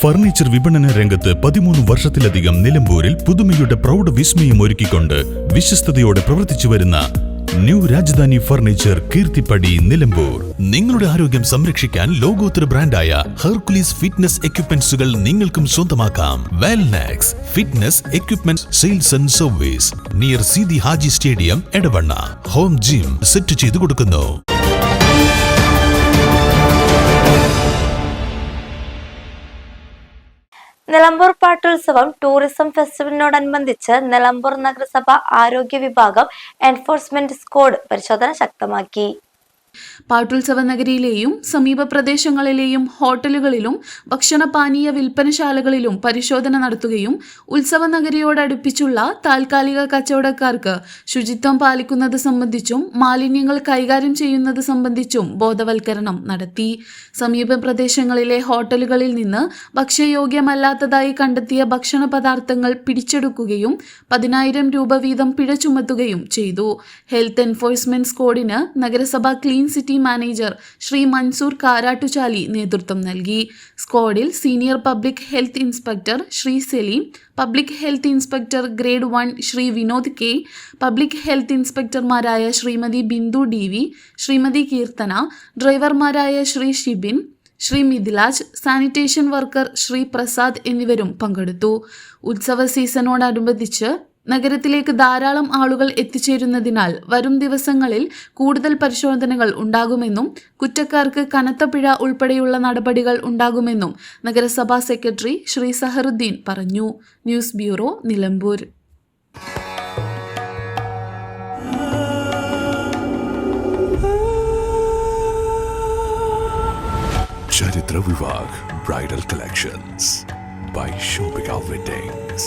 Furniture വിപണന രംഗത്ത് 13 വർഷത്തിലധികം നിലമ്പൂരിൽ പുതുമയുടെ പ്രൗഢ വിസ്മയം ഒരുക്കിക്കൊണ്ട് വിശ്വസ്തയോടെ പ്രവർത്തിച്ചു വരുന്ന ന്യൂ രാജധാനി ഫർണിച്ചർ കീർത്തിപ്പടി നിലമ്പൂർ. നിങ്ങളുടെ ആരോഗ്യം സംരക്ഷിക്കാൻ ലോകോത്തര ബ്രാൻഡായ ഹെർക്കുലീസ് ഫിറ്റ്നസ് എക്യുപ്മെന്റ്സുകൾ നിങ്ങൾക്കും സ്വന്തമാക്കാം. Wellnex fitness equipment sales and service near Seethi Haji stadium, Edavanna. Home gym set ചെയ്തു കൊടുക്കുന്നു. നിലമ്പൂർ പാട്ടുത്സവം ടൂറിസം ഫെസ്റ്റിവലിനോടനുബന്ധിച്ച് നിലമ്പൂർ നഗരസഭ ആരോഗ്യ വിഭാഗം എൻഫോഴ്സ്മെന്റ് സ്ക്വാഡ് പരിശോധന ശക്തമാക്കി. പാട്ടുത്സവ നഗരിയിലെയും സമീപ പ്രദേശങ്ങളിലെയും ഹോട്ടലുകളിലും ഭക്ഷണപാനീയ വിൽപ്പനശാലകളിലും പരിശോധന നടത്തുകയും ഉത്സവ നഗരിയോടടുപ്പിച്ചുള്ള താൽക്കാലിക കച്ചവടക്കാർക്ക് ശുചിത്വം പാലിക്കുന്നത് സംബന്ധിച്ചും മാലിന്യങ്ങൾ കൈകാര്യം ചെയ്യുന്നത് സംബന്ധിച്ചും ബോധവൽക്കരണം നടത്തി. സമീപ പ്രദേശങ്ങളിലെ ഹോട്ടലുകളിൽ നിന്ന് ഭക്ഷ്യയോഗ്യമല്ലാത്തതായി കണ്ടെത്തിയ ഭക്ഷണ പദാർത്ഥങ്ങൾ പിടിച്ചെടുക്കുകയും 10,000 രൂപ വീതം പിഴ ചുമത്തുകയും ചെയ്തു. ഹെൽത്ത് എൻഫോഴ്സ്മെന്റ് സ്ക്വാഡിന് നഗരസഭ clean city manager Shri Mansoor Karattuchali നേതൃത്വം നൽകി. സ്ക്വാഡിൽ senior public health inspector Shri Saleem, public health inspector grade 1 Shri Vinod K, public health ഇൻസ്പെക്ടർമാരായ ശ്രീമതി ബിന്ദു DV, ശ്രീമതി കീർത്തന, ഡ്രൈവർമാരായ ശ്രീ ഷിബിൻ, ശ്രീ മിഥിലാജ്, സാനിറ്റേഷൻ വർക്കർ ശ്രീ പ്രസാദ് എന്നിവരും പങ്കെടുത്തു. ഉത്സവ സീസണോടനുബന്ധിച്ച് നഗരത്തിലേക്ക് ധാരാളം ആളുകൾ എത്തിച്ചേരുന്നതിനാൽ വരും ദിവസങ്ങളിൽ കൂടുതൽ പരിശോധനകൾ ഉണ്ടാകുമെന്നും കുറ്റക്കാർക്ക് കനത്ത പിഴ ഉൾപ്പെടെയുള്ള നടപടികൾ ഉണ്ടാകുമെന്നും നഗരസഭാ സെക്രട്ടറി ശ്രീ സഹറുദ്ദീൻ പറഞ്ഞു. News bureau, Nilambur. Charithra Vivah bridal collections by Shobhika Weddings.